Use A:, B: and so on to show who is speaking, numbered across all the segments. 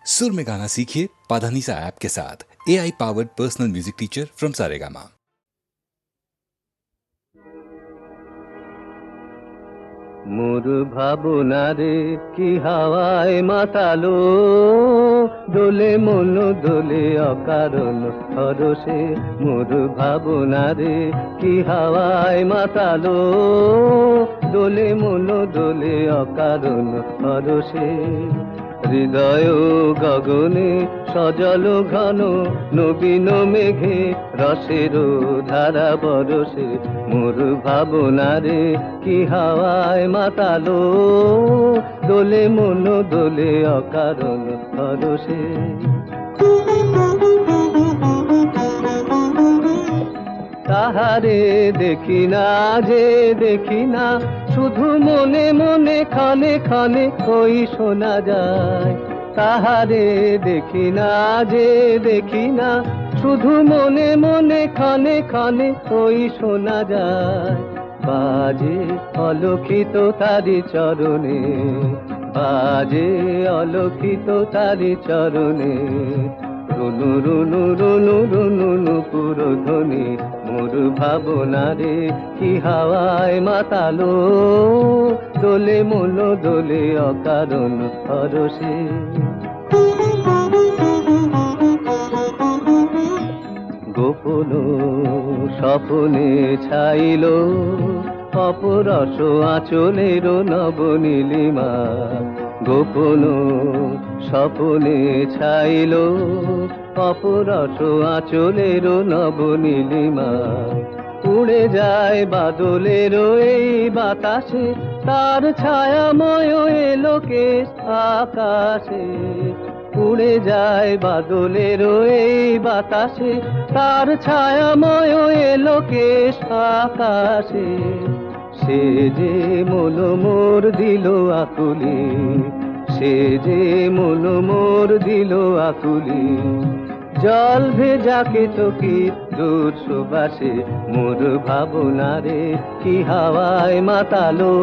A: सुर में गाना सीखिए पाधानीसा ऐप के साथ। AI powered personal music teacher from Saregama.
B: মোর ভাবনারে কি হাওয়ায় মাতালো, দোলে মন দোলে অকারণ হরসে। মোর ভাবনারে কি হাওয়ায় মাতালো, দোলে মন দোলে অকারণ হরসে। হৃদয় গগনে সজল ঘন নবীন মেঘে রসের ধারা বরসে। মোর ভাবনারে কি হাওয়ায় মাতালো, দোলে মন দোলে অকারণ হরসে। তাহারে দেখি না যে দেখি না, শুধু মনে মনে খানে খানে কই শোনা যায়। তাহারে দেখি না যে দেখি না, শুধু মনে মনে খানে খানে কই শোনা যায়। বাজে অলক্ষিত তারি চরণে, বাজে অলক্ষিত তারি চরণে। রুনু রুনু রুনু রুনু নুপুর ধ্বনি, মোর ভাবনারে কি হাওয়ায় মাতালো, দোলে মন দোলে অকারণ হরসে। গোপন স্বপনে ছাইল অপরস আঁচলের নবনীলিমা। গোপন স্বপনে ছাইল অপরস আঁচলের নবনীলিমা। উড়ে যায় বাদলের এই বাতাসে, তার ছায়াময় এলোকে আকাশে। উড়ে যায় বাদলের এই বাতাসে, তার ছায়াময় এলোকে আকাশে। সে যে মন মোর দিল আকুলি, সে যে মন মোর দিল আকুলি। জল ভেজা কেতকীর দূর সুবাসে, মোর ভাবনারে কি হাওয়ায় মাতালো,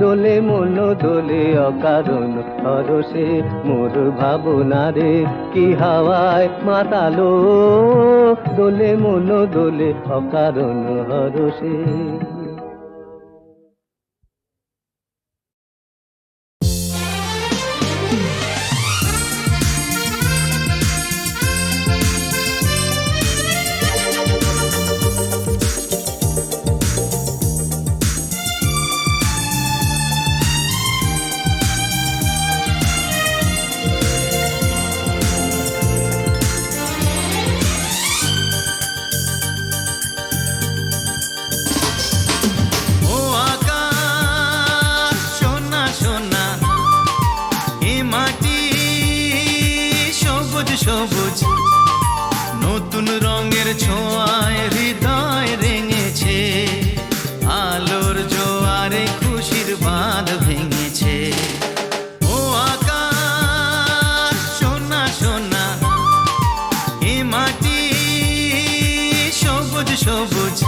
B: দোলে মন দোলে অকারণ হরসে। মোর ভাবনারে কি হাওয়ায় মাতালো, দোলে মন দোলে অকারণ হরসে।
C: সবুজ নতুন রঙের ছোঁয়ায় হৃদয় রেঙেছে, আলোর জোয়ারে খুশির বাঁধ ভেঙেছে। ও আকাশ সোনা সোনা, এ মাটি সবুজ সবুজ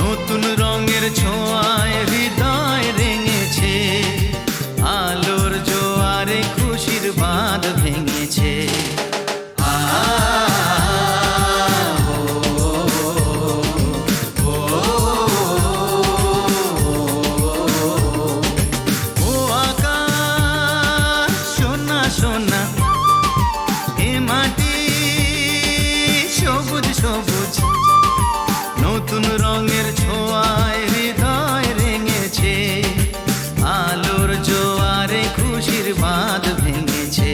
C: নতুন রঙের ছোঁয়ায় হৃদয় রেঙেছে, আলোর জোয়ারে খুশির বাঁধ ভেঙেছে। নতুন রঙের ছোঁয়ায় হৃদয় রেঙেছে, আলোর জোয়ারে খুশির বাঁধ ভেঙেছে।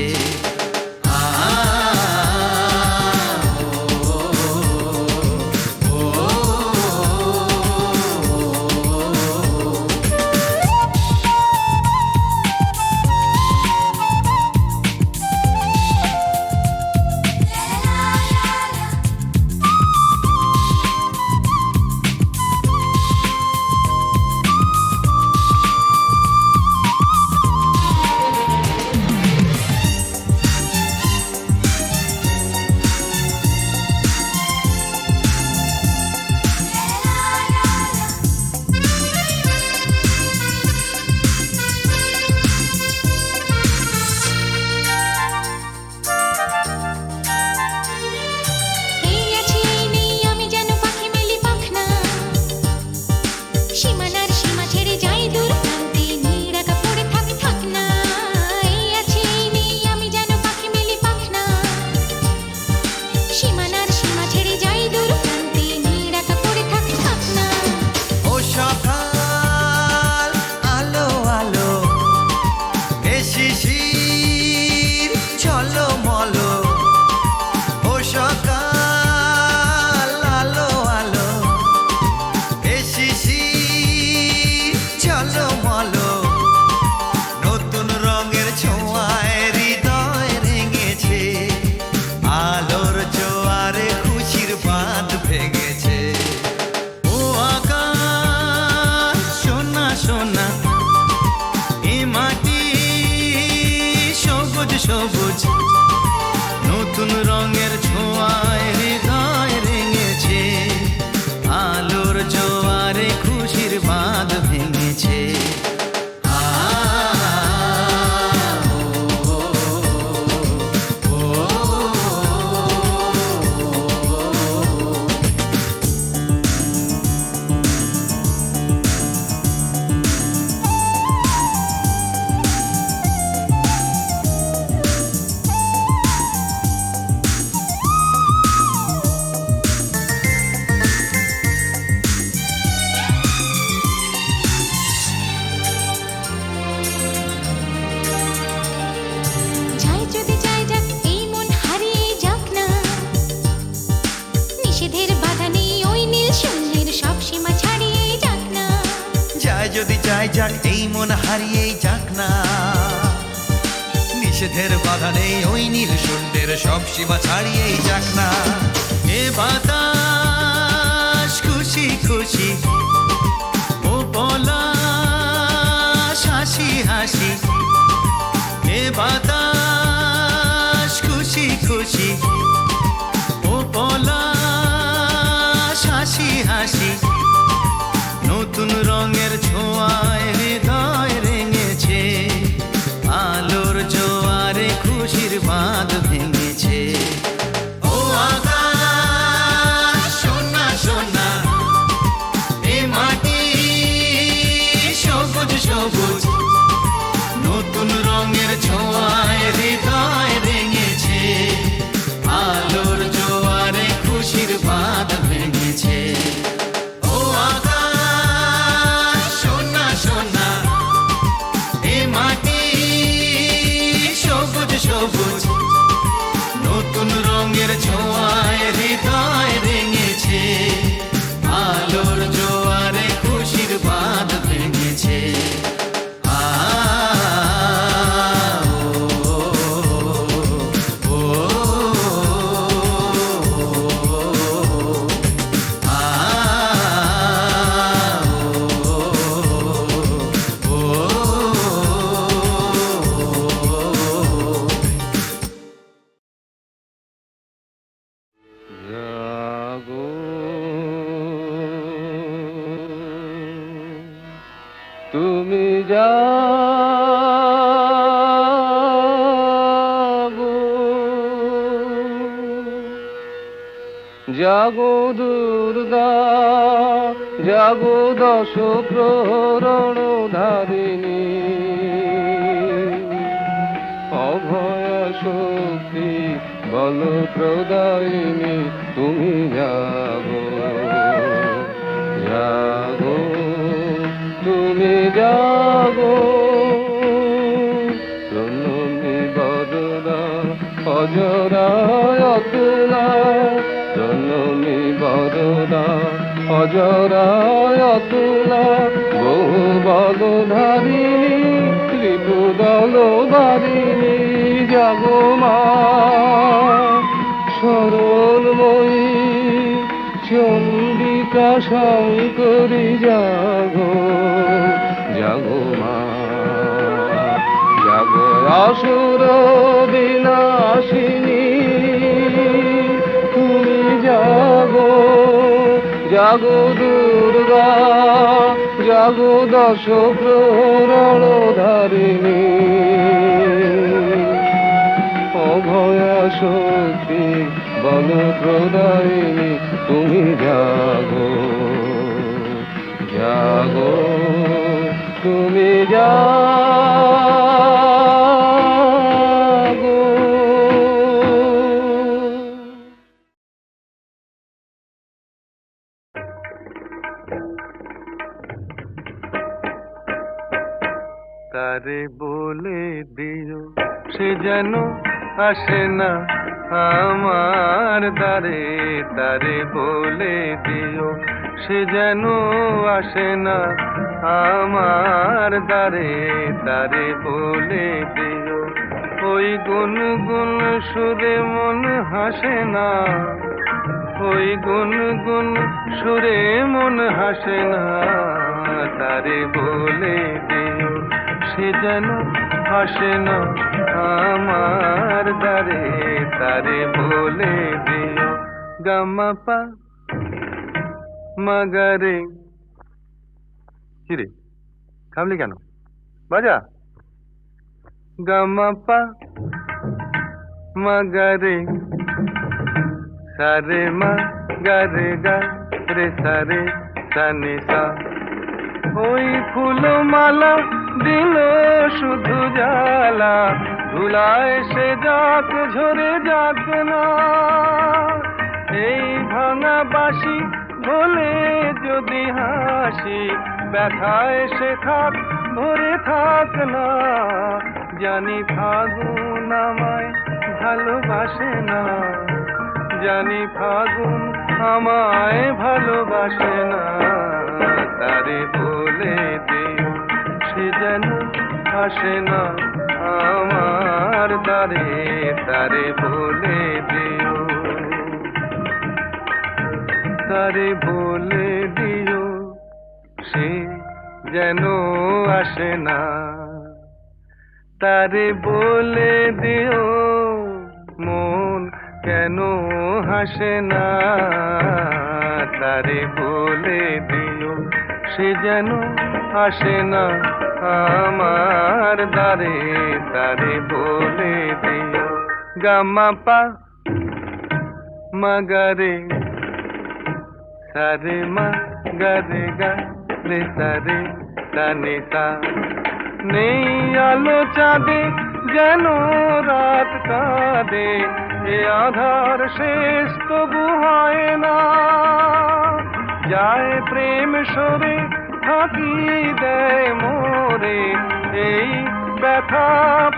C: সবুজ নতুন রঙের ছোঁয়ায় হৃদয় রেঙেছে, আলোর জোয়ারে খুশির বাঁধ ভেঙেছে।
D: যায় যদি যায় যাক এই মন হারিয়ে যাক না, নিষেধের বাধা নেই ওই নীল শূন্যের সব সীমা ছাড়িয়ে যাক না।
C: যায় যদি যায় যাক এই মন হারিয়েই যাক না, নিষেধের বাধা নেই ওই নীল শূন্যের সব সীমা ছাড়িয়েই যাক না। এ বাতাস খুশি খুশি, ও পলাশ হাসি হাসি। এ বাতাস খুশি খুশি, ও পলাশ হাসি হাসি। নতুন রঙের ছোঁয়ায় হৃদয় রেঙেছে, আলোর জোয়ারে খুশির বাঁধ ভেঙেছে। ও আকাশ সোনা সোনা, এ মাটি সবুজ সবুজ। নতুন রঙের ছোঁয়ায় হৃদয় রেঙেছে, আলোর জোয়ারে খুশির বাঁধ ভেঙেছে। ও আকাশ সোনা সোনা, এ মাটি সবুজ সবুজ। নতুন রঙের ছোঁয়ায় হৃদয় রেঙেছে, আলোর জোয়ারে খুশির বাঁধ ভেঙেছে।
B: জাগো তুমি জাগো, জাগো দুর্গা জাগো দশ প্রহরণ ধারিণী, অভয় শক্তি বল প্রদায়িনী তুমি জাগো, জাগো তুমি জাগো। প্রণমী বরদা অজরায় অতুলা, প্রণমী বরদা অজরায় অতুলা। বহু বলধারিণী ত্রিপুদল বারিণী, জাগো মা সরলময়ী চন্ডিকা শঙ্করী, জাগো জাগো মা, জাগো আসুর বিনাশিনী তুমি জাগো, জাগো দুর্গা জাগো দশ প্রহরণ ধারিণী, অভয়া শক্তি বল প্রদায়িনী তুমি জাগো, জাগো তুমি জাগো। তারে বলে দিও সে যেন আসে না আমার দ্বারে, তারে বলে দিও সে যেন আসে না আমার দ্বারে, তারে বলে দিও ওই গুনগুন সুরে মন হাসে না, ওই গুনগুন সুরে মন হাসে না, তারে বলে দিও সে যেন হাসে না আমার দারে তারে বলে দিও গামা পা মাগারে। কিরে থামলি কেন? বাজা গামা পা মাগারে সারে মা গারে গা রে সারে সানি সা। ওই ফুলমালা দিল শুধু জ্বালা, ধুলায় সে যাক ঝরে যাক না। এই ভাঙা বাঁশি বলে যদি হাসি, ব্যথায় সে থাক ভরে থাক না। জানি ফাগুন আমায় ভালোবাসে না, জানি ফাগুন আমায় ভালোবাসে না। তারে বলে দিও সে যেন আসে না আমার দ্বারে, তারে বলে দিও, তারে বলে দিও সে যেন আসে না। তারে বলে দিও মন কেন হাসে না। তারে বলে দিও সে যেন আসে না আমার দ্বারে, তারে বলে দিও গামা পা মাগারে সারে মা গারে গা রে সারে সানি সা। নেই আলো চাঁদে যেন রাত কাঁদে, এ আধার শেষ তবু হয় না। যায় প্রেম সরে থাকি দেয় মোরে, এই ব্যথা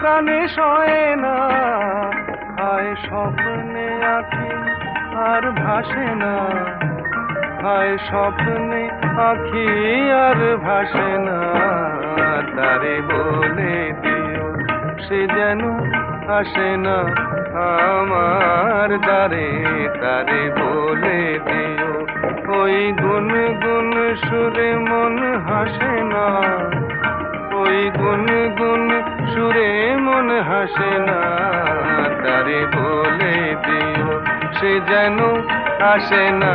B: প্রাণে সয় না। খায় স্বপ্নে আঁখি আর ভাসে না, খায় স্বপ্নে আঁখি আর ভাসে না। তারে বলে দিও সে যেন আসে না আমার দ্বারে, তারে বলে দিও ওই গুনগুন সুরে মন হাসে না, ওই গুনগুন সুরে মন হাসে না। তারে বলে দিও সে যেন আসে না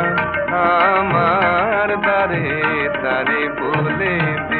B: আমার দ্বারে, তারে বলে দিও।